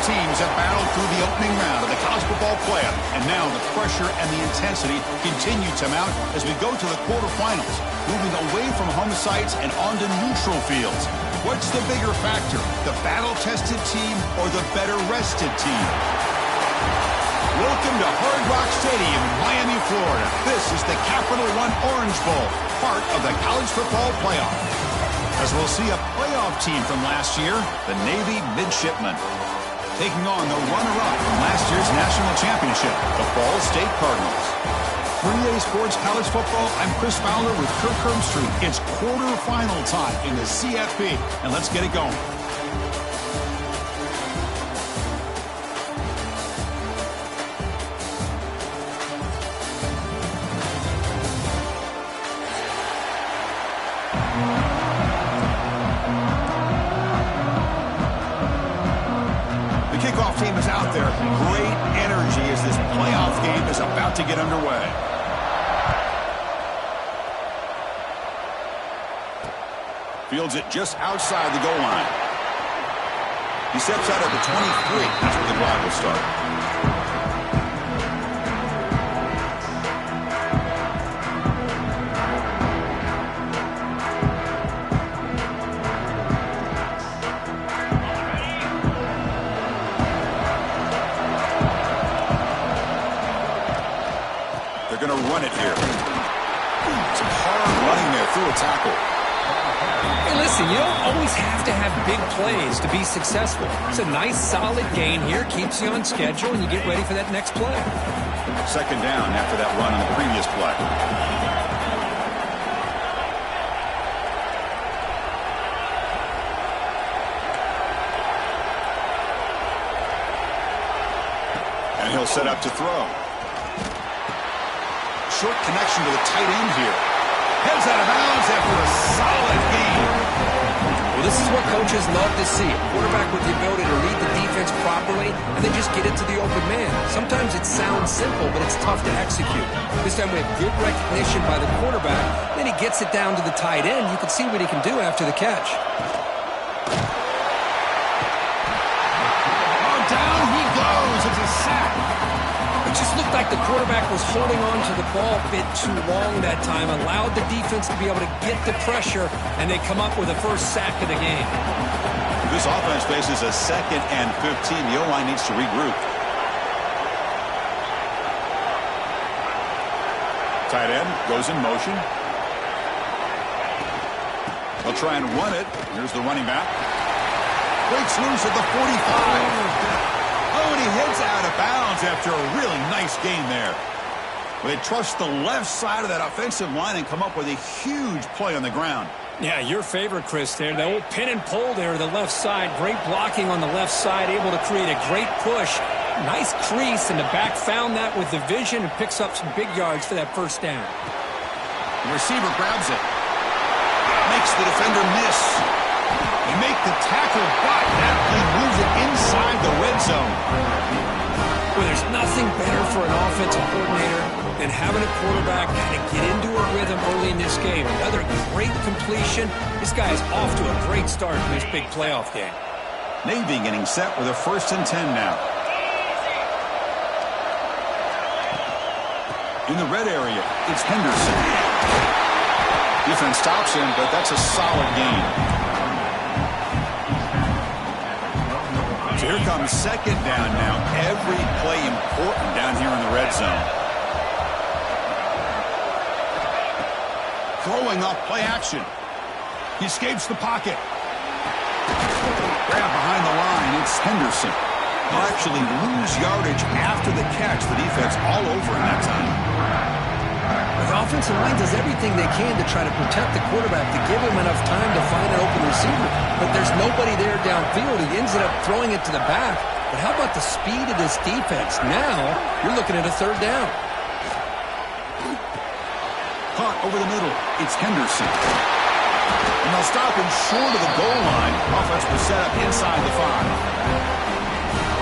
teams have battled through the opening round of the college football playoff, and now the pressure and the intensity continue to mount as we go to the quarterfinals, moving away from home sites and onto neutral fields. What's the bigger factor, the battle-tested team or the better-rested team? Welcome to Hard Rock Stadium, Miami, Florida. This is the Capital One Orange Bowl, part of the college football playoff. As we'll see a playoff team from last year, the Navy Midshipmen, taking on the runner-up from last year's national championship, the Ball State Cardinals. 3A Sports College Football, I'm Chris Fowler with Kirk Herbstreit. It's quarterfinal time in the CFP, and let's get it going. Kickoff team is out there. Great energy as this playoff game is about to get underway. Fields it just outside the goal line. He steps out at the 23. That's where the drive will start. They're going to run it here. Some hard running there through a tackle. Hey, listen, you don't always have to have big plays to be successful. It's a nice, solid gain here. Keeps you on schedule, and you get ready for that next play. Second down after that run on the previous play. And he'll set up to throw. Short connection to the tight end here. Heads out of bounds after a solid gain. Well, this is what coaches love to see. A quarterback with the ability to read the defense properly and then just get it to the open man. Sometimes it sounds simple, but it's tough to execute. This time we have good recognition by the quarterback. Then he gets it down to the tight end. You can see what he can do after the catch. Oh, down he goes. It's a sack. It just looked like the quarterback was holding on to the ball a bit too long that time, allowed the defense to be able to get the pressure, and they come up with a first sack of the game. This offense faces a 2nd and 15. The O-line needs to regroup. Tight end goes in motion. They'll try and run it. Here's the running back. Breaks loose at the 45. Oh, and he heads out of bounds after a really nice gain there. They trust the left side of that offensive line and come up with a huge play on the ground. Yeah, your favorite, Chris, there. The old pin and pull there to the left side. Great blocking on the left side, able to create a great push. Nice crease, and the back found that with the vision and picks up some big yards for that first down. The receiver grabs it. Makes the defender miss. They make the tackle, but that he moves it inside the red zone. Well, there's nothing better for an offensive coordinator than having a quarterback kind of get into a rhythm early in this game. Another great completion. This guy is off to a great start in this big playoff game. Navy getting set with a 1st and 10 now. In the red area, it's Henderson. Defense stops him, but that's a solid gain. So here comes 2nd down now. Every play important down here in the red zone. Throwing off play action. He escapes the pocket. Grab behind the line. It's Henderson. He'll actually lose yardage after the catch. The defense all over him that time. The offensive line does everything they can to try to protect the quarterback, to give him enough time to find an open receiver. But there's nobody there downfield. He ends up throwing it to the back. But how about the speed of this defense? Now you're looking at a 3rd down. Caught over the middle. It's Henderson. And they'll stop him short of the goal line. Offense will set up inside the 5.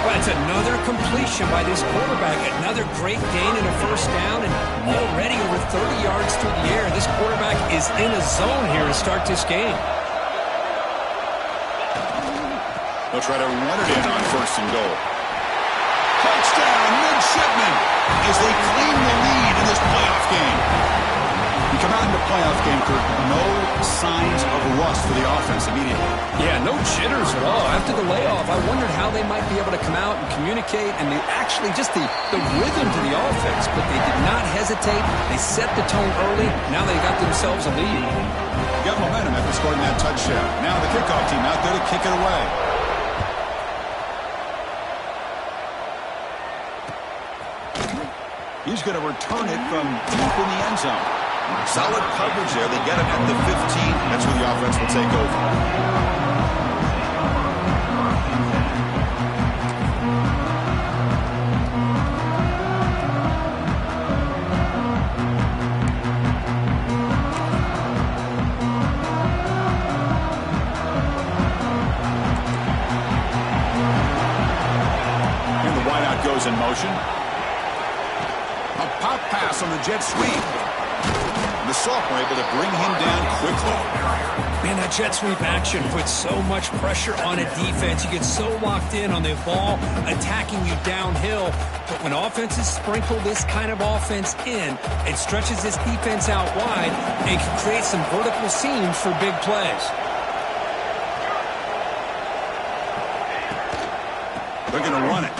Well, it's another completion by this quarterback. Another great gain in a 1st down, and already over 30 yards through the air. This quarterback is in a zone here to start this game. They'll try to run it in on 1st and goal. Touchdown, midshipmen, as they claim the lead in this playoff game. You come out in the playoff game, Kirk, no signs of rust for the offense immediately. Yeah, no jitters at all. After the layoff, I wondered how they might be able to come out and communicate and actually just the rhythm to the offense. But they did not hesitate. They set the tone early. Now they got themselves a lead. Got momentum after scoring that touchdown. Now the kickoff team out there to kick it away. He's going to return it from deep in the end zone. Solid coverage there. They get him at the 15. That's where the offense will take over. And the wideout goes in motion. A pop pass on the jet sweep. The sophomore able to bring him down quickly. Man, that jet sweep action puts so much pressure on a defense. You get so locked in on the ball attacking you downhill. But when offenses sprinkle this kind of offense in, it stretches this defense out wide and can create some vertical seams for big plays. They're going to run it.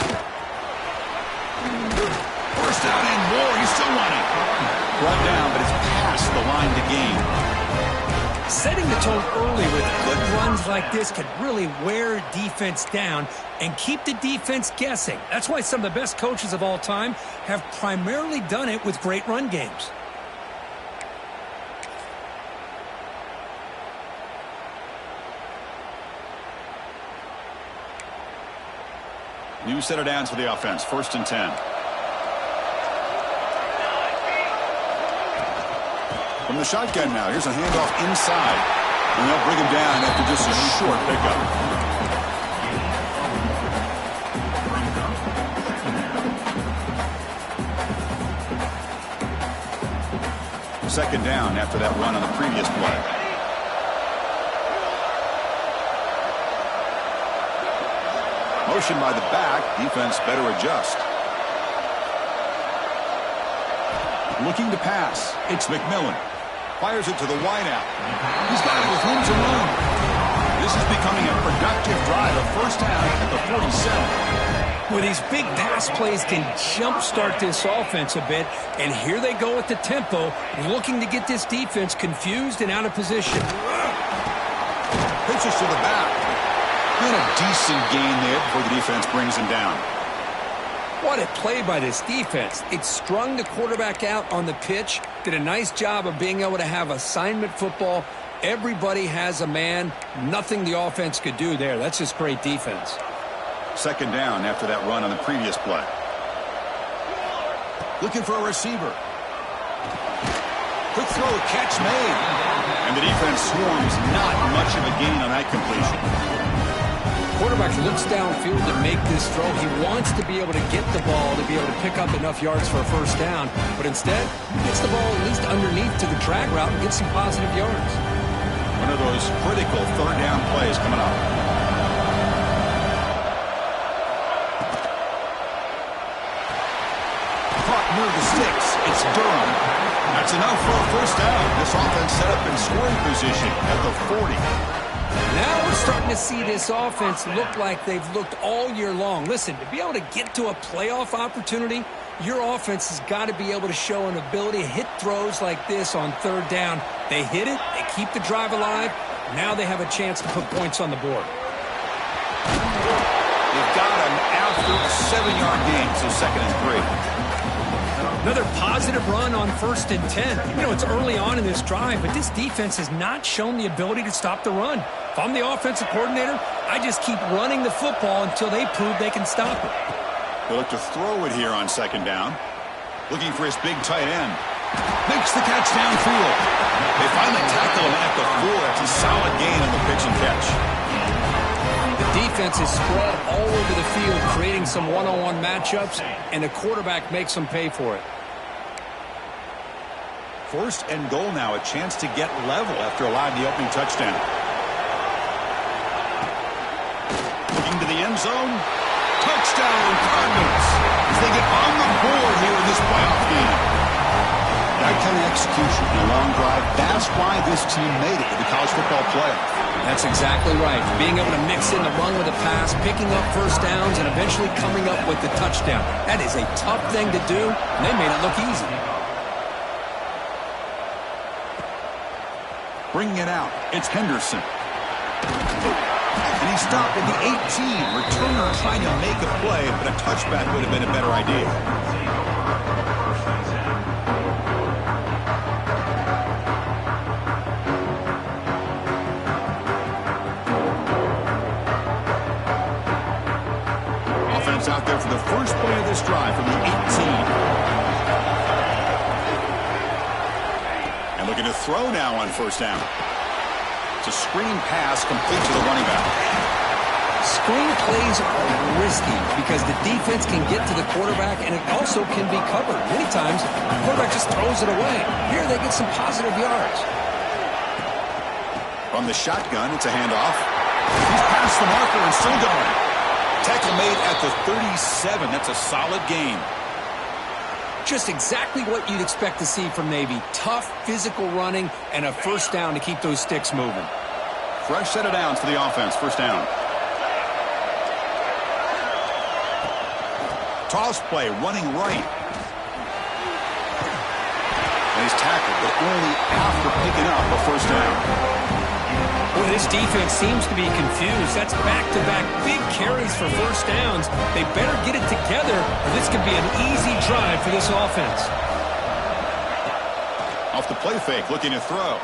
First down and more. He's still running. Brought down, but it's past the line to gain. Setting the tone early with good runs like this can really wear defense down and keep the defense guessing. That's why some of the best coaches of all time have primarily done it with great run games. New set of downs for the offense. 1st and 10. From the shotgun now, here's a handoff inside. And they'll bring him down after just a short pickup. Second down after that run on the previous play. Motion by the back. Defense better adjust. Looking to pass. It's McMillan. Fires it to the wideout. He's got it with room to run. This is becoming a productive drive. A first down at the 47. Well, these big pass plays can jumpstart this offense a bit, and here they go at the tempo, looking to get this defense confused and out of position. Pitches to the back. And a decent gain there before the defense brings him down. What a play by this defense. It strung the quarterback out on the pitch, did a nice job of being able to have assignment football. Everybody has a man. Nothing the offense could do there. That's just great defense. Second down after that run on the previous play. Looking for a receiver. Quick throw, catch made. And the defense swarms. Not much of a gain on that completion. Quarterback looks downfield to make this throw. He wants to be able to get the ball to be able to pick up enough yards for a first down. But instead, he gets the ball at least underneath to the drag route and gets some positive yards. One of those critical third down plays coming up. Caught near the sticks. It's Durham. That's enough for a first down. This offense set up in scoring position at the 40. Now we're starting to see this offense look like they've looked all year long. Listen, to be able to get to a playoff opportunity, your offense has got to be able to show an ability to hit throws like this on third down. They hit it, they keep the drive alive. Now they have a chance to put points on the board. They've got him after a 7-yard gain, so 2nd and 3. Another positive run on 1st and 10. You know, it's early on in this drive, but this defense has not shown the ability to stop the run. If I'm the offensive coordinator, I just keep running the football until they prove they can stop it. They'll look to throw it here on 2nd down. Looking for his big tight end. Makes the catch downfield. They finally tackle him at the 4. That's a solid gain on the pitch and catch. The defense is spread all over the field, creating some one-on-one matchups, and the quarterback makes them pay for it. 1st and goal now, a chance to get level after allowing the opening touchdown. Looking zone. Touchdown, Cardinals. As they get on the board here in this playoff game. That kind of execution in a long drive, that's why this team made it to the college football playoff. That's exactly right. Being able to mix in the run with the pass, picking up first downs, and eventually coming up with the touchdown. That is a tough thing to do, and they made it look easy. Bringing it out, it's Henderson. And he stopped at the 18. Returner trying to make a play, but a touchback would have been a better idea. Offense out there for the first play of this drive from the 18. And looking to throw now on first down. It's a screen pass complete to the running back. Screen plays are risky because the defense can get to the quarterback, and it also can be covered. Many times, the quarterback just throws it away. Here, they get some positive yards. From the shotgun, it's a handoff. He's past the marker and still going. Tackle made at the 37. That's a solid gain. Just exactly what you'd expect to see from Navy. Tough, physical running, and a first down to keep those sticks moving. Fresh set of downs for the offense. First down. Toss play, running right. And he's tackled, but only after picking up a first down. Well, this defense seems to be confused. That's back-to-back big carries for first downs. They better get it together, or this could be an easy drive for this offense. Off the play fake, looking to throw.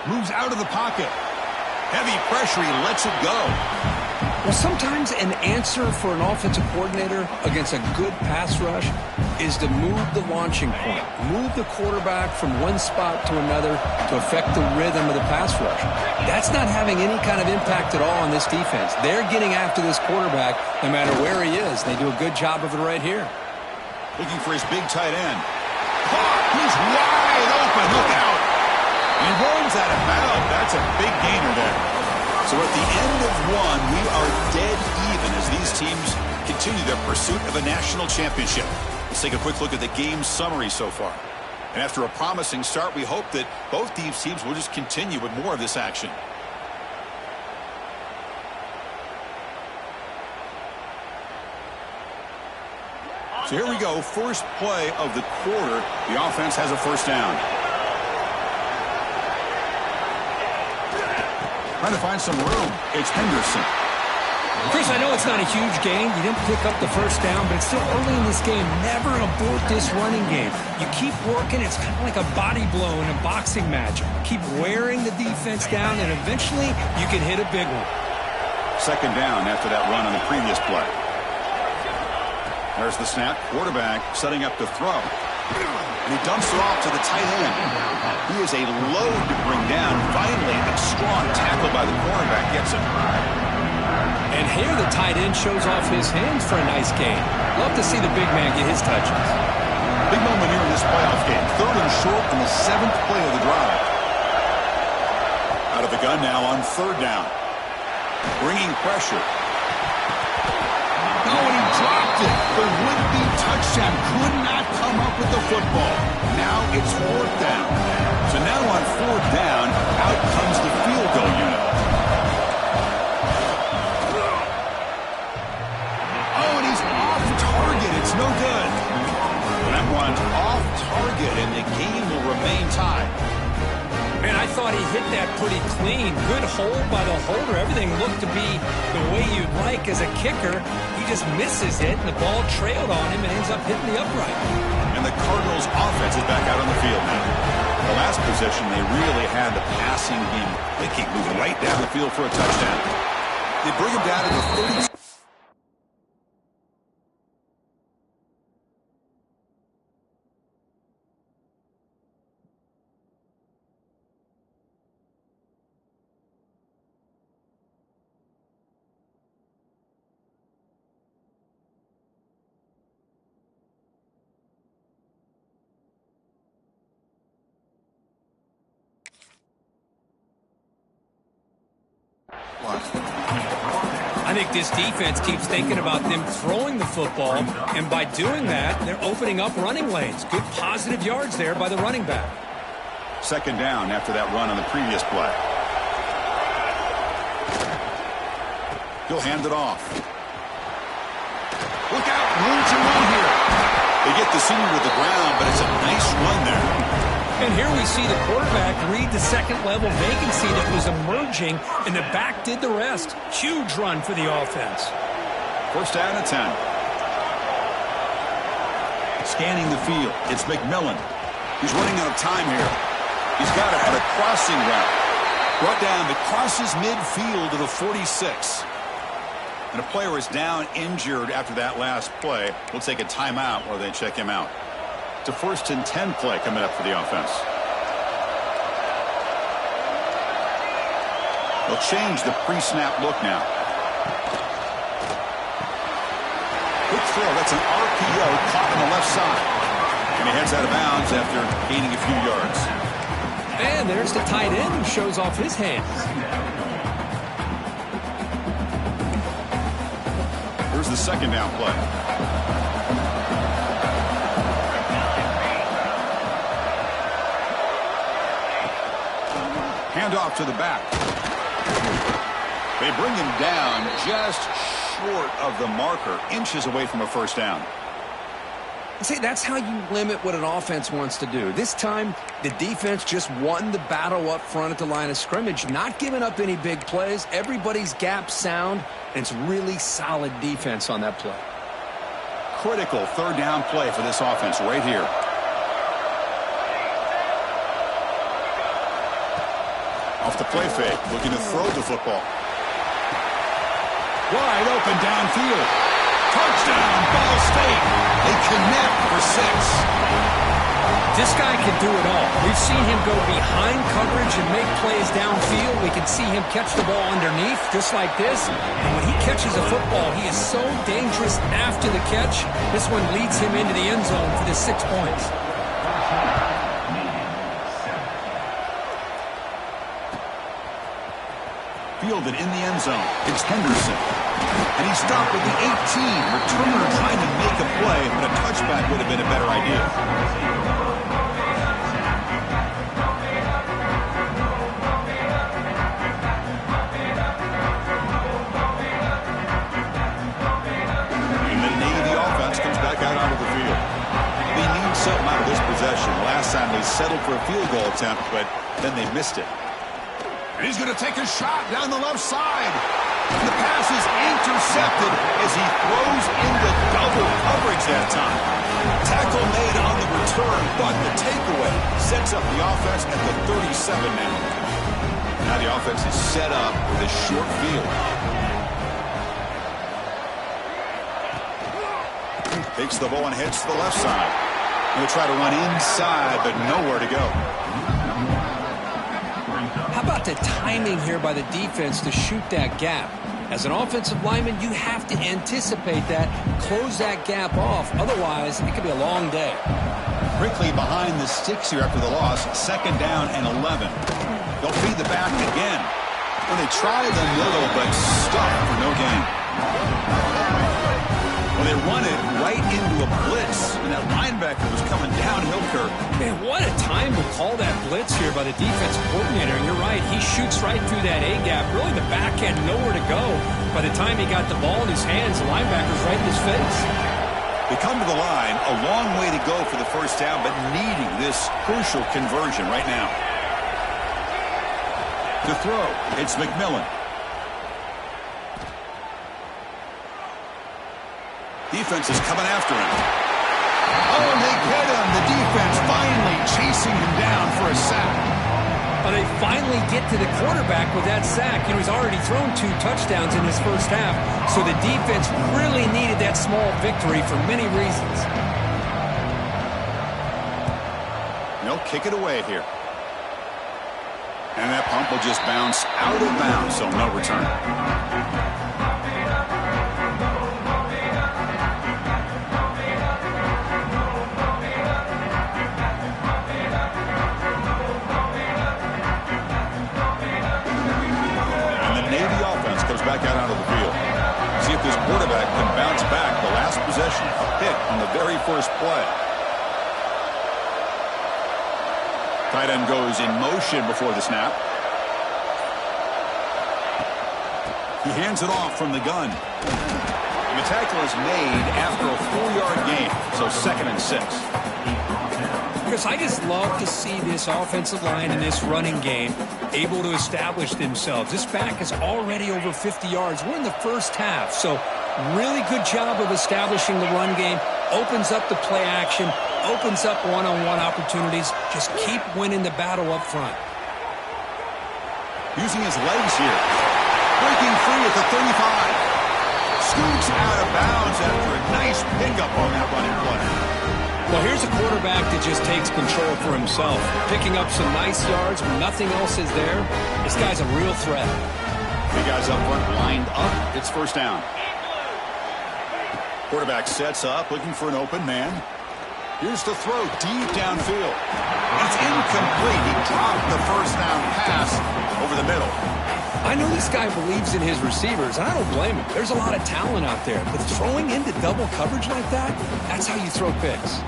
Moves out of the pocket. Heavy pressure, he lets it go. Well, sometimes an answer for an offensive coordinator against a good pass rush is to move the launching point, move the quarterback from one spot to another to affect the rhythm of the pass rush. That's not having any kind of impact at all on this defense. They're getting after this quarterback no matter where he is. They do a good job of it right here. Looking for his big tight end. He's wide open. Look out. He rolls out of bounds. That's a big gainer there. So at the end of one, we are dead even as these teams continue their pursuit of a national championship. Let's take a quick look at the game summary so far. And after a promising start, we hope that both these teams will just continue with more of this action. So here we go, first play of the quarter. The offense has a first down. Trying to find some room. It's Henderson. Chris, I know it's not a huge gain. You didn't pick up the first down, but it's still early in this game. Never abort this running game. You keep working. It's kind of like a body blow in a boxing match. Keep wearing the defense down, and eventually you can hit a big one. Second down after that run on the previous play. There's the snap. Quarterback setting up to throw. And he dumps it off to the tight end. He is a load to bring down. Finally, a strong tackle by the cornerback gets him. And here the tight end shows off his hands for a nice gain. Love to see the big man get his touches. Big moment here in this playoff game. Third and short in the 7th play of the drive. Out of the gun now on third down. Bringing pressure. Oh, and he dropped it. The would-be touchdown could not come up with the football. Now it's fourth down. So now on fourth down, out comes the field goal unit. Oh, and he's off target. It's no good. That one's off target, and the game will remain tied. Man, I thought he hit that pretty clean. Good hold by the holder. Everything looked to be the way you'd like as a kicker. He just misses it, and the ball trailed on him and ends up hitting the upright. And the Cardinals' offense is back out on the field now. The last possession, they really had the passing game clicking, moving right down the field for a touchdown. They bring him down to the 30. I think this defense keeps thinking about them throwing the football, and by doing that, they're opening up running lanes. Good positive yards there by the running back. Second down after that run on the previous play. He'll hand it off. Look out, room to run here. They get the senior to the ground, but it's a nice run there. And here we see the quarterback read the second-level vacancy that was emerging, and the back did the rest. Huge run for the offense. First down and 10. Scanning the field, it's McMillan. He's running out of time here. He's got it at a crossing route. Brought down, but crosses midfield to the 46. And a player is down injured after that last play. We'll take a timeout while they check him out. It's a 1st and 10 play coming up for the offense. They'll change the pre-snap look now. Quick throw. That's an RPO caught on the left side. And he heads out of bounds after gaining a few yards. And there's the tight end who shows off his hands. Here's the second down play. Handoff to the back. They bring him down just short of the marker, inches away from a first down. See, that's how you limit what an offense wants to do. This time, the defense just won the battle up front at the line of scrimmage, not giving up any big plays. Everybody's gap sound, and it's really solid defense on that play. Critical third down play for this offense right here. Off the play fake, looking to throw the football. Wide open downfield. Touchdown, Ball State. They connect for 6. This guy can do it all. We've seen him go behind coverage and make plays downfield. We can see him catch the ball underneath, just like this. And when he catches a football, he is so dangerous after the catch. This one leads him into the end zone for the 6 points. Fielded in the end zone. It's Henderson. And he stopped with the 18. Returner trying to make a play, but a touchback would have been a better idea. And the Navy offense comes back out onto the field. They need something out of this possession. Last time they settled for a field goal attempt, but then they missed it. And he's going to take a shot down the left side. And the pass is intercepted as he throws into double coverage that time. Tackle made on the return, but the takeaway sets up the offense at the 37 now. Now the offense is set up with a short field. Takes the ball and heads to the left side. He'll try to run inside, but nowhere to go. How about the timing here by the defense to shoot that gap? As an offensive lineman, you have to anticipate that, close that gap off. Otherwise, it could be a long day. Quickly behind the sticks here after the loss. Second down and 11. They'll feed the back again. Well, they try the middle, but stop for no gain. Well, they run it right into a blitz, and that linebacker was coming downhill, Kirk. Man, what a time to call that blitz here by the defensive coordinator. And you're right, he shoots right through that A-gap. Really, the back had nowhere to go. By the time he got the ball in his hands, the linebacker's right in his face. They come to the line, a long way to go for the first down, but needing this crucial conversion right now. To throw, it's McMillan. Defense is coming after him. Oh, they get him. The defense finally chasing him down for a sack. Well, they finally get to the quarterback with that sack. You know, he's already thrown 2 touchdowns in his first half, so the defense really needed that small victory for many reasons. They'll kick it away here. And that pump will just bounce out of bounds, so no return. Back out onto the field. the very first play. Tight end goes in motion before the snap. He hands it off from the gun. And the tackle is made after a 4-yard gain, so 2nd and 6. Chris, I just love to see this offensive line and this running game able to establish themselves. This back is already over 50 yards. We're in the first half, so really good job of establishing the run game. Opens up the play action, opens up one-on-one opportunities. Just keep winning the battle up front. Using his legs here. Breaking free at the 35. Scoots out of bounds after a nice pickup on that running play. Well, here's a quarterback that just takes control for himself. Picking up some nice yards when nothing else is there. This guy's a real threat. The guys up front lined up. It's first down. Quarterback sets up, looking for an open man. Here's the throw deep downfield. It's incomplete. He dropped the first down pass over the middle. I know this guy believes in his receivers, and I don't blame him. There's a lot of talent out there, but throwing into double coverage like that, that's how you throw picks.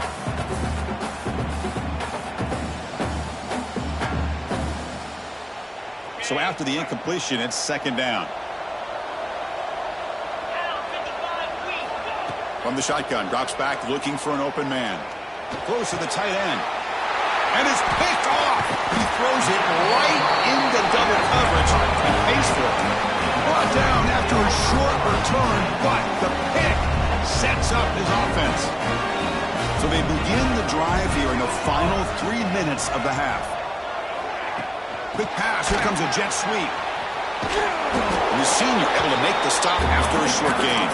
So after the incompletion, it's 2nd down. From the shotgun, drops back, looking for an open man. Throws to the tight end. And it's picked off. He throws it right into double coverage and pays for it. Brought down after a short return, but the pick sets up his offense. So they begin the drive here in the final 3 minutes of the half. Quick pass. Here comes a jet sweep. And the senior able to make the stop after a short gain.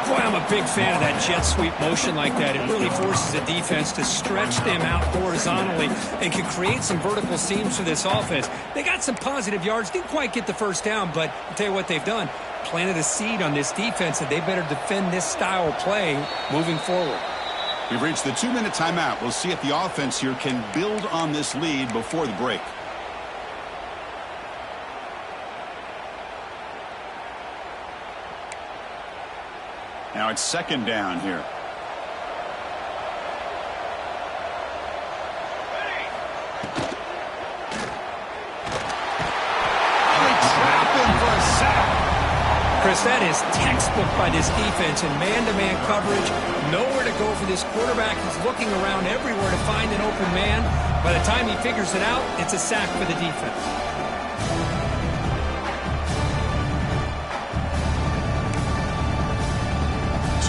Boy, I'm a big fan of that jet sweep motion like that. It really forces the defense to stretch them out horizontally and can create some vertical seams for this offense. They got some positive yards. Didn't quite get the first down, but I'll tell you what they've done. Planted a seed on this defense that they better defend this style of play moving forward. We've reached the 2-minute timeout. We'll see if the offense here can build on this lead before the break. Now it's 2nd down here. They trap him for a sack. Chris, that is textbook by this defense in man-to-man coverage. Nowhere to go for this quarterback. He's looking around everywhere to find an open man. By the time he figures it out, it's a sack for the defense.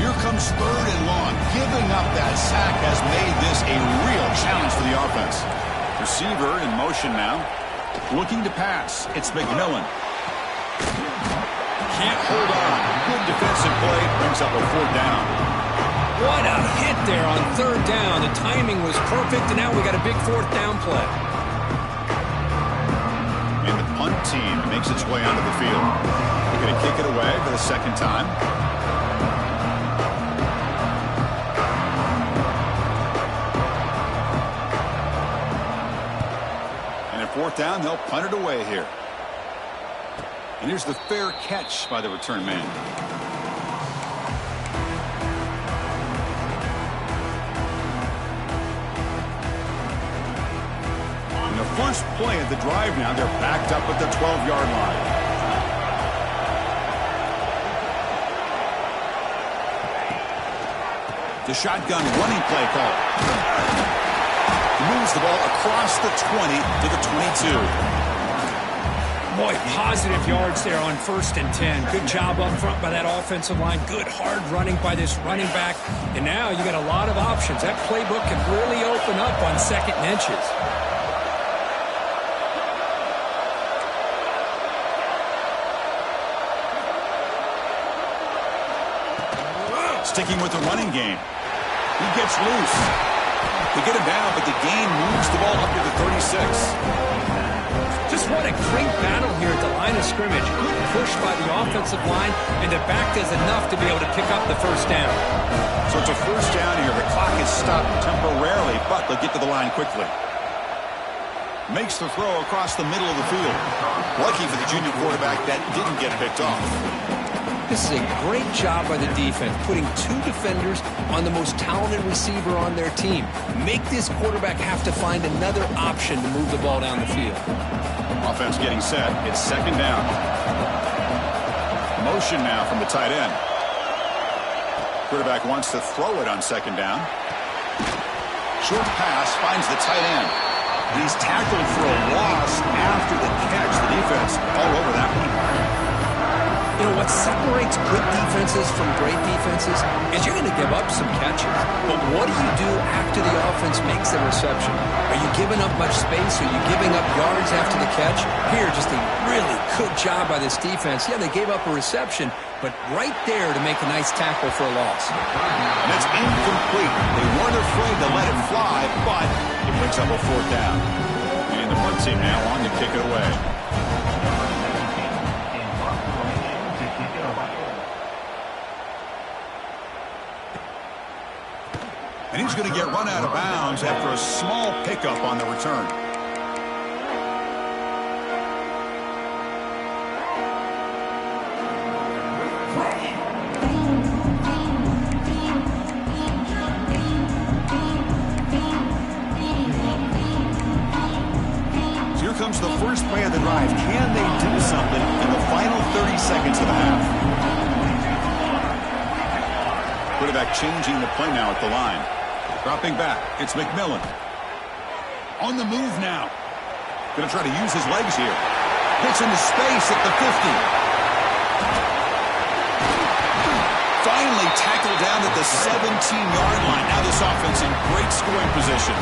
Here comes 3rd and long. Giving up that sack has made this a real challenge for the offense. Receiver in motion now. Looking to pass. It's McMillan. Can't hold on. Good defensive play. Brings up a 4th down. What a hit there on 3rd down. The timing was perfect, and now we got a big 4th down play. And the punt team makes its way onto the field. They're going to kick it away for the 2nd time. And at 4th down, they'll punt it away here. And here's the fair catch by the return man. In the first play of the drive now, they're backed up at the 12-yard line. The shotgun running play call. Moves the ball across the 20 to the 22. Boy, positive yards there on 1st and 10. Good job up front by that offensive line. Good hard running by this running back. And now you got a lot of options. That playbook can really open up on 2nd and inches. Sticking with the running game. He gets loose. They get him down, but the gain moves the ball up to the 36. Just what a great battle here at the line of scrimmage. Good push by the offensive line, and the back does enough to be able to pick up the 1st down. So it's a 1st down here. The clock is stopped temporarily, but they'll get to the line quickly. Makes the throw across the middle of the field. Lucky for the junior quarterback that didn't get picked off. This is a great job by the defense, putting 2 defenders on the most talented receiver on their team. Make this quarterback have to find another option to move the ball down the field. Offense getting set. It's second down. Motion now from the tight end. Quarterback wants to throw it on second down. Short pass finds the tight end. He's tackled for a loss after the catch. The defense all over that one. You know, what separates good defenses from great defenses is you're going to give up some catches. But what do you do after the offense makes the reception? Are you giving up much space? Are you giving up yards after the catch? Here, just a really good job by this defense. Yeah, they gave up a reception, but right there to make a nice tackle for a loss. And it's incomplete. They weren't afraid to let it fly, but it brings up a fourth down. And the punt team now on to kick it away. And he's going to get run out of bounds after a small pickup on the return. So here comes the first play of the drive. Can they do something in the final 30 seconds of the half? Quarterback changing the play now at the line. Dropping back, it's McMillan. On the move now. Going to try to use his legs here. Hits into space at the 50. Finally tackled down at the 17-yard line. Now this offense in great scoring position.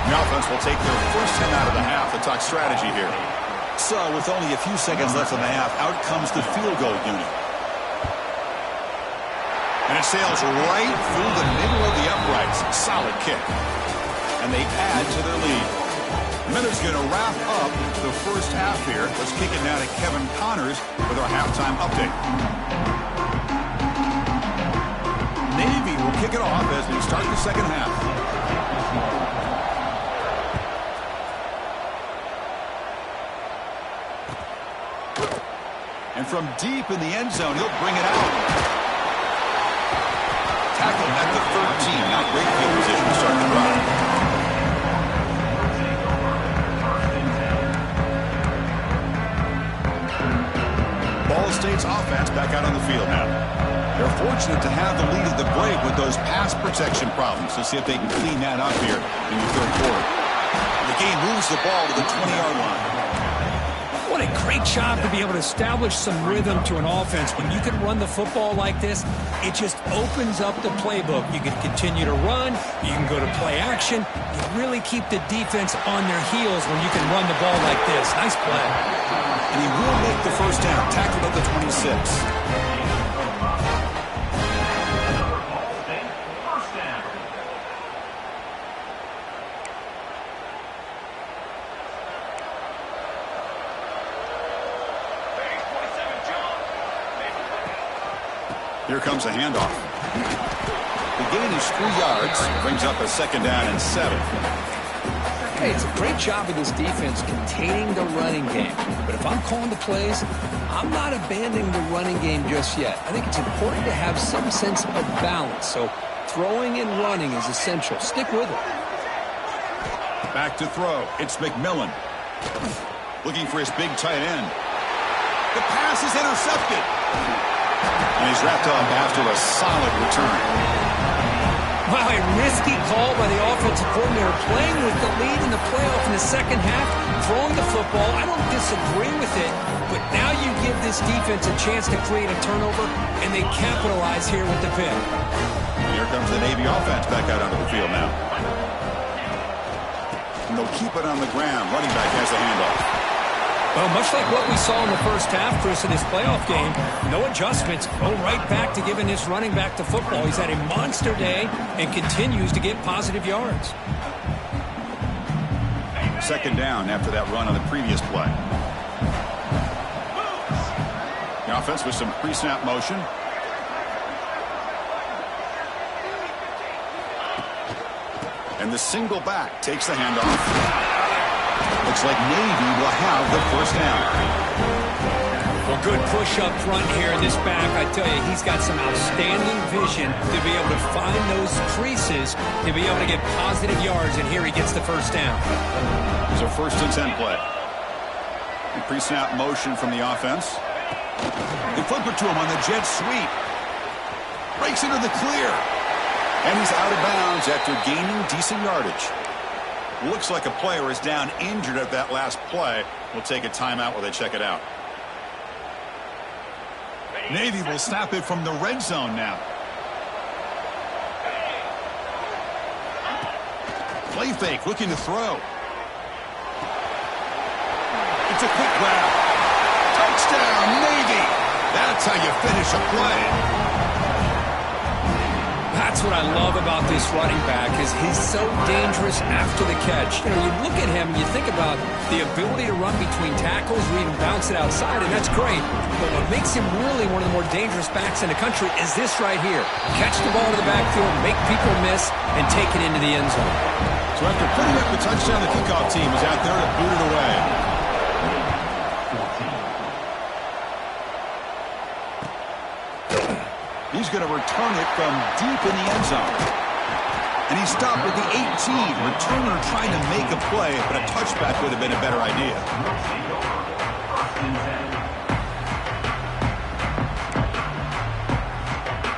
The offense will take their first 10 out of the half. The talk strategy here. So with only a few seconds left in the half, out comes the field goal unit. And it sails right through the middle of the uprights. Solid kick. And they add to their lead. Miller's going to wrap up the first half here. Let's kick it now to Kevin Connors with our halftime update. Navy will kick it off as we start the second half. And from deep in the end zone, he'll bring it out. Tackled at the 13. Not great field position to start the drive. Ball State's offense back out on the field now. They're fortunate to have the lead at the break with those pass protection problems. Let's see if they can clean that up here in the third quarter. The game moves the ball to the 20-yard line. What a great job to be able to establish some rhythm to an offense. When you can run the football like this, it just opens up the playbook. You can continue to run. You can go to play action. You really keep the defense on their heels when you can run the ball like this. Nice play. And he will make the first down. Tackled at the 26. Here comes a handoff. The gain is 3 yards. Brings up a second down and 7. Hey, it's a great job of this defense containing the running game. But if I'm calling the plays, I'm not abandoning the running game just yet. I think it's important to have some sense of balance. So throwing and running is essential. Stick with it. Back to throw. It's McMillan. Looking for his big tight end. The pass is intercepted. And he's wrapped up after a solid return. Wow, a risky call by the offensive coordinator, playing with the lead in the playoff in the second half, throwing the football. I don't disagree with it, but now you give this defense a chance to create a turnover, and they capitalize here with the pick. Here comes the Navy offense back out onto the field now. And they'll keep it on the ground. Running back has the handoff. Well, much like what we saw in the first half, Chris, in this playoff game, no adjustments. Go right back to giving this running back the football. He's had a monster day and continues to get positive yards. Second down after that run on the previous play. The offense with some pre-snap motion. And the single back takes the handoff. Looks like Navy will have the first down. Well, good push up front here in this back. I tell you, he's got some outstanding vision to be able to find those creases, to be able to get positive yards, and here he gets the first down. It's a 1st and 10 play. Pre-snap motion from the offense. They flip it to him on the jet sweep. Breaks into the clear. And he's out of bounds after gaining decent yardage. Looks like a player is down injured at that last play. We'll take a timeout while they check it out. Navy will snap it from the red zone now. Play fake, looking to throw. It's a quick grab. Touchdown, Navy! That's how you finish a play. That's what I love about this running back is he's so dangerous after the catch. You know, you look at him, you think about the ability to run between tackles or even bounce it outside, and that's great. But what makes him really one of the more dangerous backs in the country is this right here. Catch the ball to the backfield, make people miss, and take it into the end zone. So after putting up the touchdown, the kickoff team is out there to boot it away. He's going to return it from deep in the end zone. And he stopped at the 18. Returner trying to make a play, but a touchback would have been a better idea.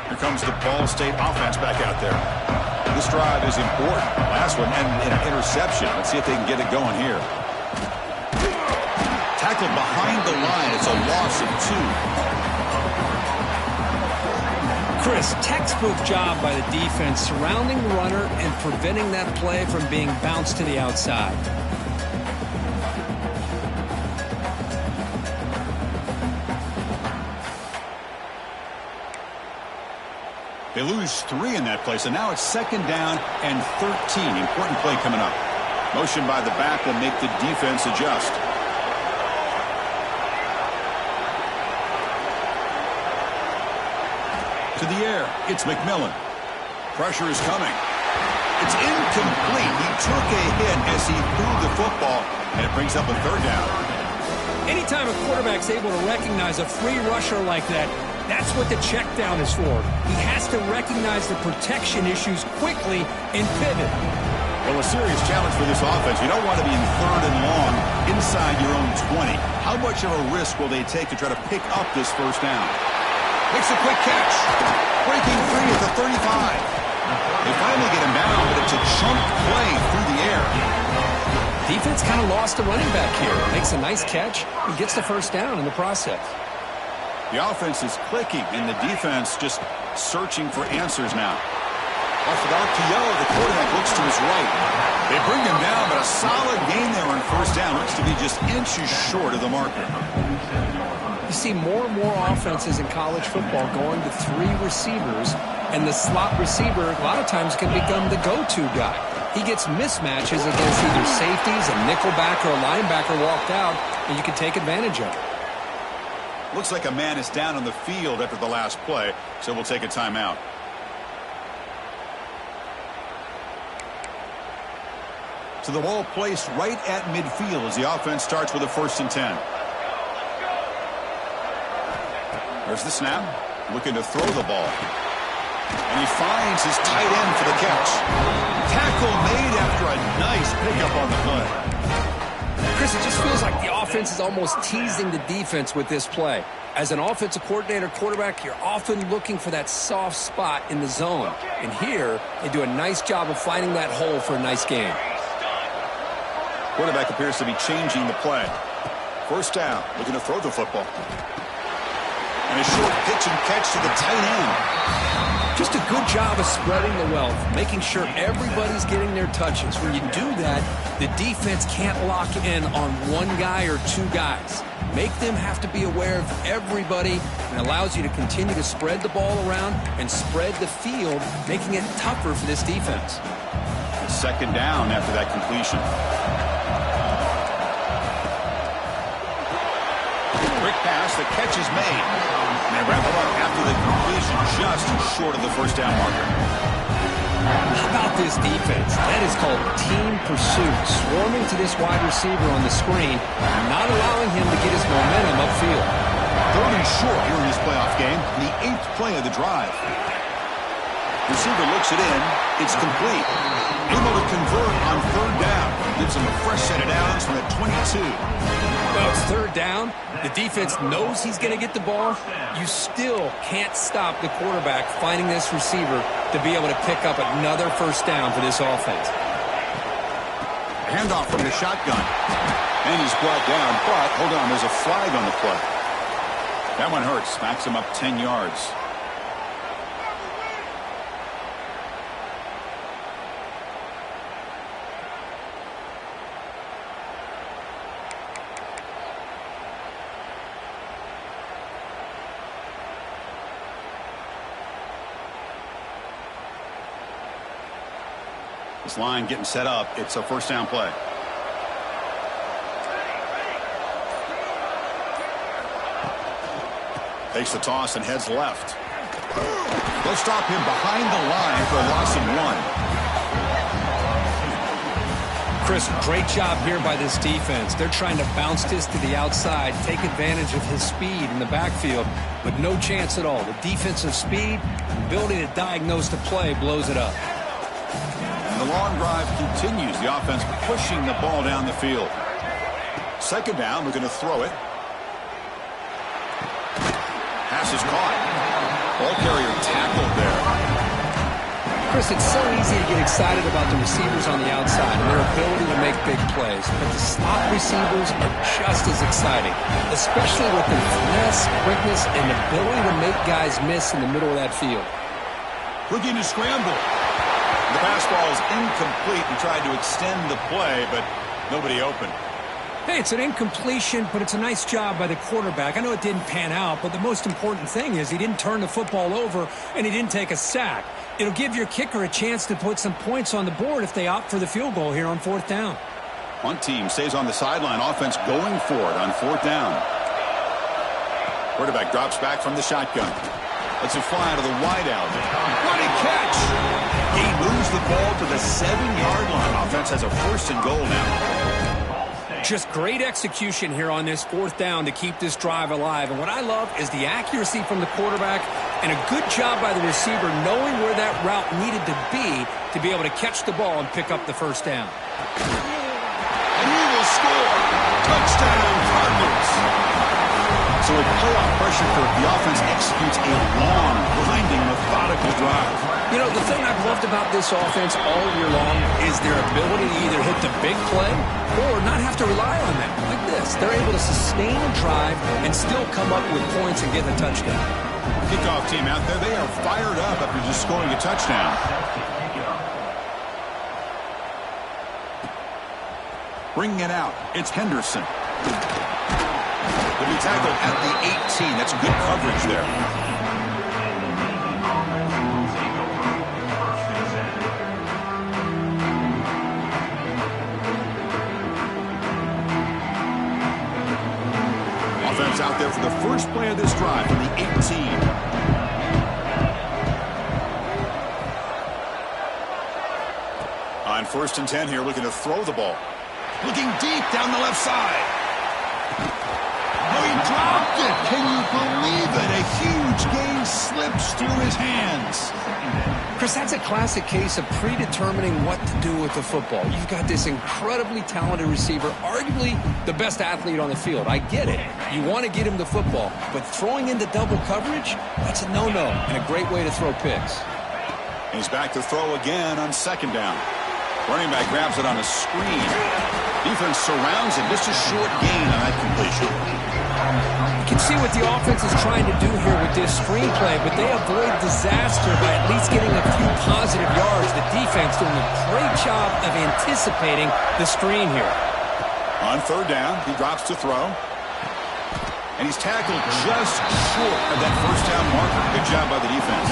Here comes the Ball State offense back out there. This drive is important. Last one ended in an interception. Let's see if they can get it going here. Tackled behind the line. It's a loss of 2. Chris, textbook job by the defense surrounding the runner and preventing that play from being bounced to the outside. They lose 3 in that play, so now it's 2nd down and 13. Important play coming up. Motion by the back will make the defense adjust. To the air, it's McMillan. Pressure is coming. It's incomplete. He took a hit as he threw the football, and it brings up a 3rd down. Anytime a quarterback's able to recognize a free rusher like that, that's what the check down is for. He has to recognize the protection issues quickly and pivot. Well, a serious challenge for this offense. You don't want to be in 3rd and long inside your own 20. How much of a risk will they take to try to pick up this 1st down? Makes a quick catch. Breaking free at the 35. They finally get him down, but it's a chunk play through the air. Defense kind of lost the running back here. Makes a nice catch and gets the 1st down in the process. The offense is clicking, and the defense just searching for answers now. Off it out to Yellow, the quarterback looks to his right. They bring him down, but a solid gain there on 1st down. Looks to be just inches short of the marker. You see more and more offenses in college football going to 3 receivers, and the slot receiver a lot of times can become the go-to guy. He gets mismatches against either safeties, a nickelback, or a linebacker walked out, and you can take advantage of it. Looks like a man is down on the field after the last play, so we'll take a timeout. So the ball placed right at midfield as the offense starts with a 1st and 10. There's the snap, looking to throw the ball. And he finds his tight end for the catch. Tackle made after a nice pickup on the play. Chris, it just feels like the offense is almost teasing the defense with this play. As an offensive coordinator, quarterback, you're often looking for that soft spot in the zone. And here, they do a nice job of finding that hole for a nice game. Quarterback appears to be changing the play. 1st down, looking to throw the football. And a short pitch and catch to the tight end. Just a good job of spreading the wealth, making sure everybody's getting their touches. When you do that, the defense can't lock in on 1 guy or 2 guys. Make them have to be aware of everybody, and allows you to continue to spread the ball around and spread the field, making it tougher for this defense. 2nd down after that completion. Quick pass, the catch is made. And they wrap it up after the completion, just short of the 1st down marker. How about this defense? That is called team pursuit. Swarming to this wide receiver on the screen, not allowing him to get his momentum upfield. 4th and short here in this playoff game, the 8th play of the drive. Receiver looks it in. It's complete. Able to convert on 3rd down. Gives him a fresh set of downs from the 22. Well, it's 3rd down. The defense knows he's going to get the ball. You still can't stop the quarterback finding this receiver to be able to pick up another 1st down for this offense. Handoff from the shotgun. And he's brought down, but hold on, there's a flag on the play. That one hurts. Smacks him up 10 yards. This line getting set up. It's a 1st down play. Takes the toss and heads left. They'll stop him behind the line for a loss of 1. Chris, great job here by this defense. They're trying to bounce this to the outside, take advantage of his speed in the backfield, but no chance at all. The defensive speed, ability to diagnose the play, blows it up. The long drive continues. The offense pushing the ball down the field. 2nd down, they're going to throw it. Pass is caught. Ball carrier tackled there. Chris, it's so easy to get excited about the receivers on the outside and their ability to make big plays. But the slot receivers are just as exciting, especially with their finesse, quickness, and ability to make guys miss in the middle of that field. Looking to scramble. The pass ball is incomplete. He tried to extend the play, but nobody open. Hey, it's an incompletion, but it's a nice job by the quarterback. I know it didn't pan out, but the most important thing is he didn't turn the football over and he didn't take a sack. It'll give your kicker a chance to put some points on the board if they opt for the field goal here on 4th down. Punt team stays on the sideline. Offense going for it on 4th down. Quarterback drops back from the shotgun. Lets it fly out of the wideout. What a catch! He moves the ball to the 7-yard line. Offense has a 1st and goal now. Just great execution here on this 4th down to keep this drive alive. And what I love is the accuracy from the quarterback and a good job by the receiver knowing where that route needed to be able to catch the ball and pick up the 1st down. And he will score. Touchdown, Cardinals. So with playoff pressure, the offense executes a long, grinding, methodical drive. You know, the thing I've loved about this offense all year long is their ability to either hit the big play or not have to rely on that. Like this, they're able to sustain a drive and still come up with points and get the touchdown. Kickoff team out there, they are fired up after just scoring a touchdown. Bringing it out, it's Henderson. He'll be tackled at the 18. That's good coverage there. Offense out there for the first play of this drive from the 18. On 1st and 10 here, looking to throw the ball. Looking deep down the left side. Oh, he dropped it. Can you believe it? A huge gain slips through his hands. Chris, that's a classic case of predetermining what to do with the football. You've got this incredibly talented receiver, arguably the best athlete on the field. I get it. You want to get him the football, but throwing into double coverage, that's a no-no and a great way to throw picks. He's back to throw again on 2nd down. Running back grabs it on a screen. Defense surrounds it. Just a short gain on that completion. You can see what the offense is trying to do here with this screenplay, but they avoid disaster by at least getting a few positive yards. The defense doing a great job of anticipating the screen here. On 3rd down, he drops to throw. And he's tackled just short of that 1st down marker. Good job by the defense.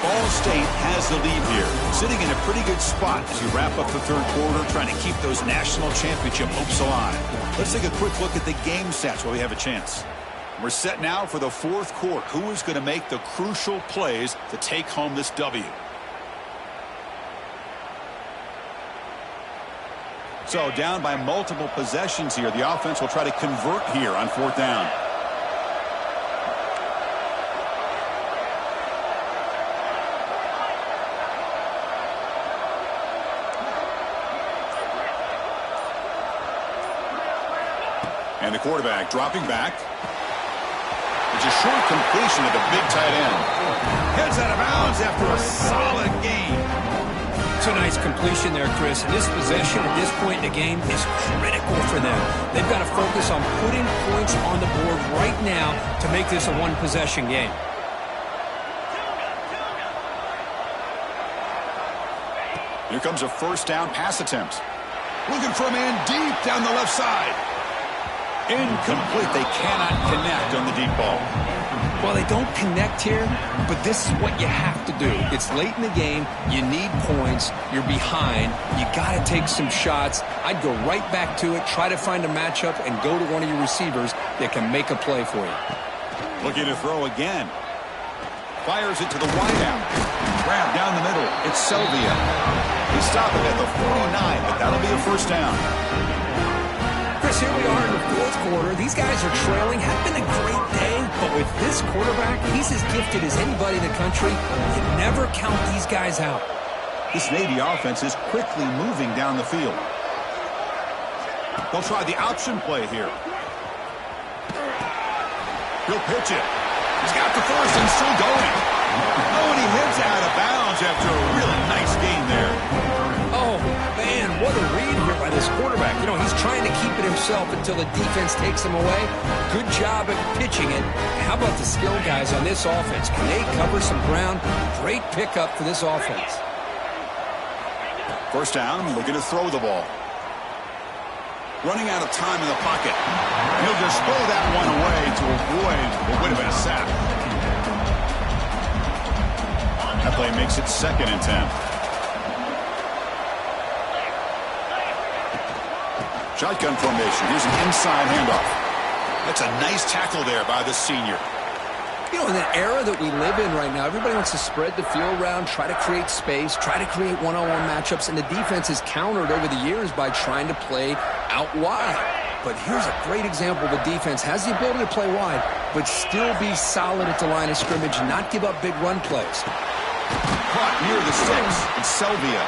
Ball State has the lead here, sitting in a pretty good spot as you wrap up the 3rd quarter, trying to keep those national championship hopes alive. Let's take a quick look at the game stats while we have a chance. We're set now for the fourth quarter. Who is going to make the crucial plays to take home this W? So down by multiple possessions here. The offense will try to convert here on fourth down. And the quarterback dropping back. It's a short completion to the big tight end. Heads out of bounds after a solid gain. It's a nice completion there, Chris. And this possession at this point in the game is critical for them. They've got to focus on putting points on the board right now to make this a one-possession game. Here comes a first down pass attempt. Looking for a man deep down the left side. Incomplete. They cannot connect on the deep ball. Well, they don't connect here, but this is what you have to do. It's late in the game. You need points. You're behind. You got to take some shots. I'd go right back to it, try to find a matchup, and go to one of your receivers that can make a play for you. Looking to throw again. Fires it to the wideout. Grab down the middle. It's Sylvia. He stopped it at the 49, but that'll be a first down. Chris, here we are in the fourth quarter. These guys are trailing. Had been a great day, but with this quarterback, he's as gifted as anybody in the country. You never count these guys out. This Navy offense is quickly moving down the field. They'll try the option play here. He'll pitch it. He's got the first and still going. Oh, and he heads out of bounds after a really nice gain there. Oh, man, what a read here by this quarterback. You know, he's trying to keep it himself until the defense takes him away. Good job at pitching it. How about the skill guys on this offense? Can they cover some ground? Great pickup for this offense. First down, looking to throw the ball. Running out of time in the pocket. He'll just throw that one away to avoid what would have been a sack. That play makes it 2nd and 10. Shotgun formation. Here's an inside handoff. That's a nice tackle there by the senior. You know, in the era that we live in right now, everybody wants to spread the field around, try to create space, try to create one-on-one matchups, and the defense has countered over the years by trying to play out wide. But here's a great example. The defense has the ability to play wide, but still be solid at the line of scrimmage and not give up big run plays. Caught near the 6. It's Selvia.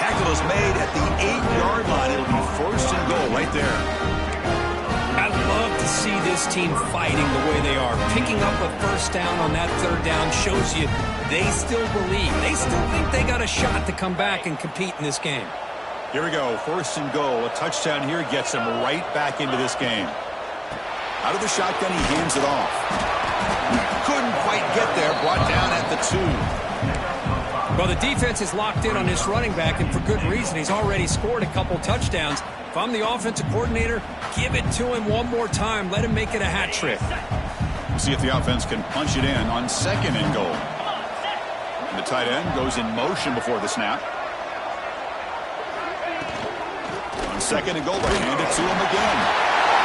Tackle is made at the 8-yard line. It'll be 1st and goal right there. I love to see this team fighting the way they are. Picking up a first down on that 3rd down shows you they still believe. They still think they got a shot to come back and compete in this game. Here we go. 1st and goal. A touchdown here gets them right back into this game. Out of the shotgun, he hands it off. Couldn't quite get there. Brought down at the 2. Well, the defense is locked in on this running back, and for good reason. He's already scored a couple touchdowns. If I'm the offensive coordinator, give it to him one more time. Let him make it a hat trick. We'll see if the offense can punch it in on 2nd and goal. And the tight end goes in motion before the snap. On 2nd and goal, they hand it to him again.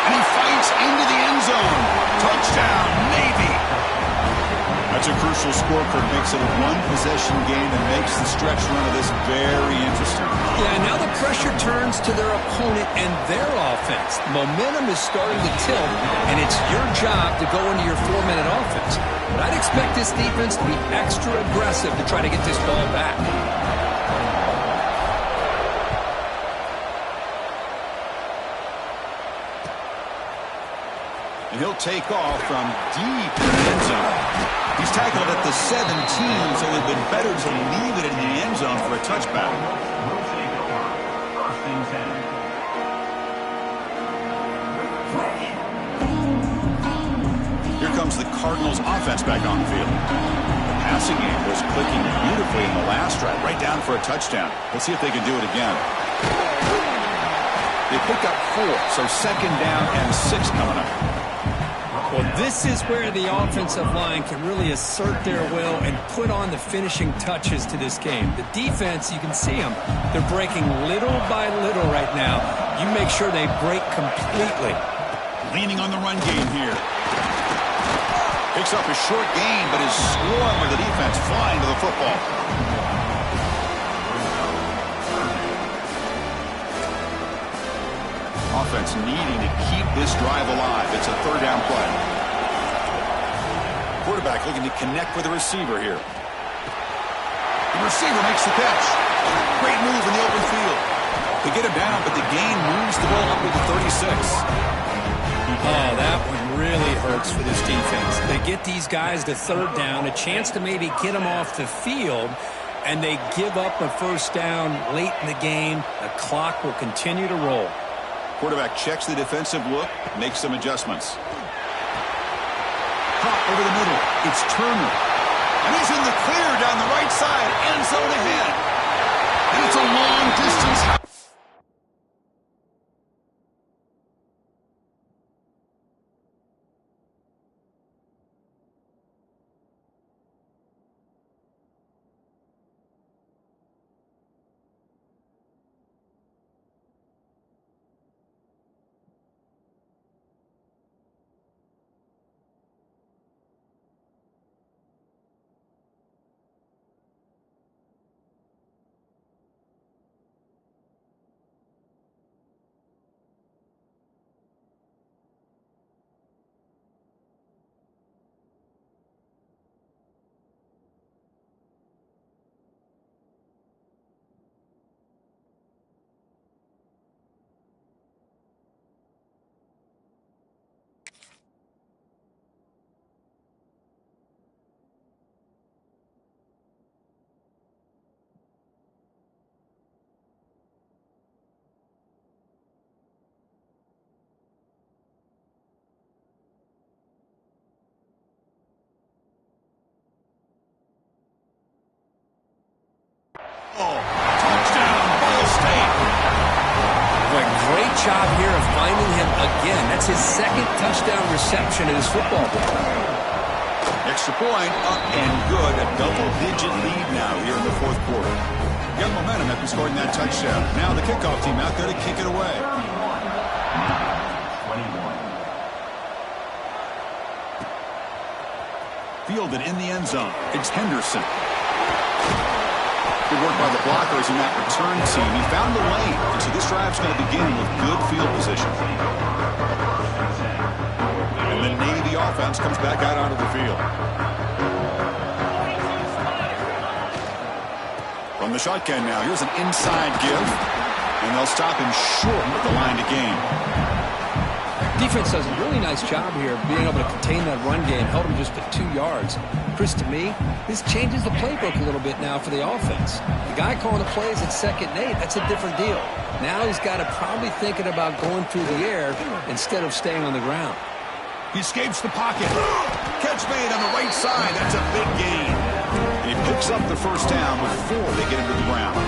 And he fights into the end zone. Touchdown, Navy. That's a crucial score for makes it a one-possession game and makes the stretch run of this very interesting. Yeah, now the pressure turns to their opponent and their offense. Momentum is starting to tilt, and it's your job to go into your 4-minute offense. But I'd expect this defense to be extra aggressive to try to get this ball back. And he'll take off from deep in the end zone. He's tackled at the 17, so it would have been better to leave it in the end zone for a touchback. Here comes the Cardinals offense back on the field. The passing game was clicking beautifully in the last drive, right down for a touchdown. Let's see if they can do it again. They pick up 4, so 2nd down and 6 coming up. Well, this is where the offensive line can really assert their will and put on the finishing touches to this game. The defense, you can see them. They're breaking little by little right now. You make sure they break completely. Leaning on the run game here. Picks up a short gain, but is swarmed with the defense flying to the football. Offense needing to keep this drive alive. It's a third down play. Quarterback looking to connect with the receiver here. The receiver makes the catch. Great move in the open field. They get him down, but the gain moves the ball up to the 36. Oh, that one really hurts for this defense. They get these guys to third down, a chance to maybe get them off the field, and they give up a first down late in the game. The clock will continue to roll. Quarterback checks the defensive look, makes some adjustments. Caught over the middle. It's Turner. And he's in the clear down the right side. End zone ahead. And it's a long distance. Touchdown, Ball State. Boy, great job here of finding him again. That's his second touchdown reception in his football game. Extra point, up and good. A double-digit lead now here in the fourth quarter. Got momentum after scoring that touchdown. Now the kickoff team out there to kick it away. Fielded in the end zone. It's Henderson. Good work by the blockers in that return team. He found the lane, and so this drive's going to begin with good field position. And the Navy offense comes back out onto the field. From the shotgun now, here's an inside give, and they'll stop him short at the line to gain. Defense does a really nice job here of being able to contain that run game, held him just at 2 yards. Chris, to me, this changes the playbook a little bit now for the offense. The guy calling the plays at 2nd and 8, that's a different deal. Now he's got to probably thinking about going through the air instead of staying on the ground. He escapes the pocket. Catch made on the right side. That's a big gain. He picks up the first down before they get into the ground.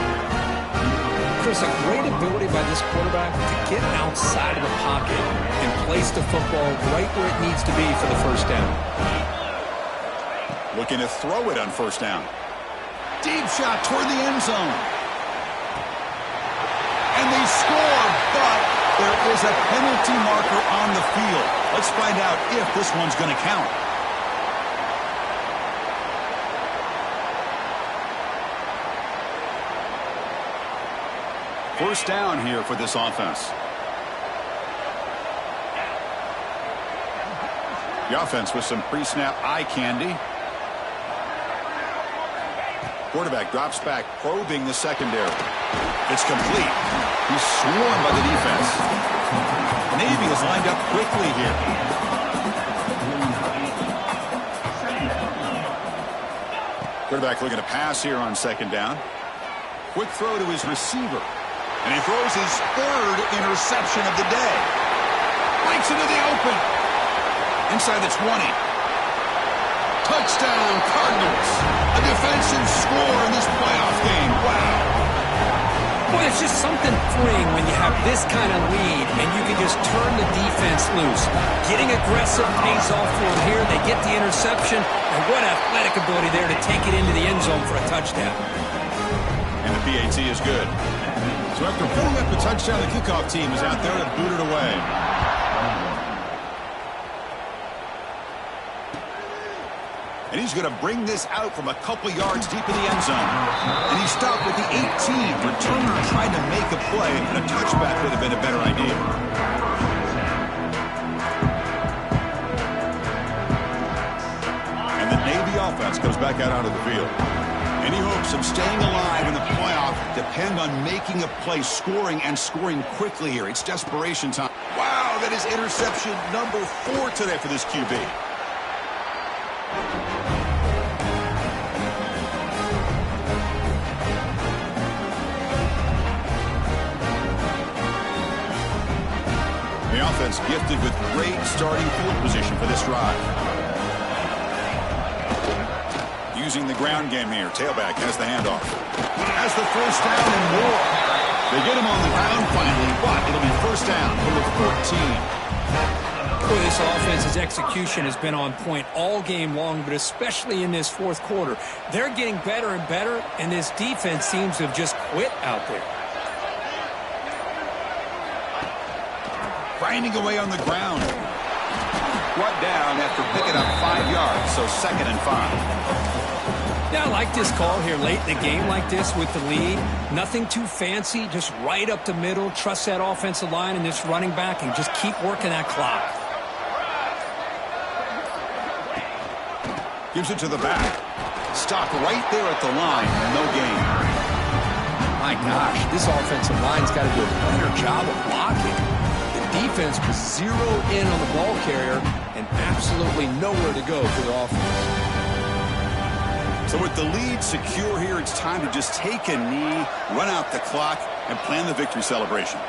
Chris, a great ability by this quarterback to get outside of the pocket and place the football right where it needs to be for the first down. Looking to throw it on first down. Deep shot toward the end zone. And they score, but there is a penalty marker on the field. Let's find out if this one's going to count. First down here for this offense. The offense with some pre-snap eye candy. Quarterback drops back, probing the secondary. It's complete. He's swarmed by the defense. Navy is lined up quickly here. Quarterback looking to pass here on 2nd down. Quick throw to his receiver. And he throws his 3rd interception of the day. Breaks into the open. Inside the 20. Touchdown, Cardinals. A defensive score in this playoff game. Wow. Boy, it's just something freeing when you have this kind of lead and you can just turn the defense loose. Getting aggressive pays off for them here. They get the interception. And what athletic ability there to take it into the end zone for a touchdown. And the PAT is good. So after pulling up the touchdown, the kickoff team is out there to boot it away. And he's going to bring this out from a couple yards deep in the end zone. And he stopped at the 18. Returner tried to make a play, and a touchback would have been a better idea. And the Navy offense comes back out onto the field. Any hopes of staying alive in the playoff depend on making a play, scoring, and scoring quickly here. It's desperation time. Wow, that is interception number 4 today for this QB. The offense gifted with great starting field position for this drive. Using the ground game here. Tailback has the handoff. Has the first down and more. They get him on the ground finally, but it'll be first down from the 14. Boy, this offense's execution has been on point all game long, but especially in this fourth quarter. They're getting better and better, and this defense seems to have just quit out there. Grinding away on the ground. Brought down after picking up 5 yards, so 2nd and 5. Yeah, I like this call here late in the game like this with the lead. Nothing too fancy, just right up the middle. Trust that offensive line and this running back and just keep working that clock. Gives it to the back. Stop right there at the line. No gain. My gosh, this offensive line's got to do a better job of blocking. The defense was zeroed in on the ball carrier and absolutely nowhere to go for the offense. So with the lead secure here, it's time to just take a knee, run out the clock, and plan the victory celebration.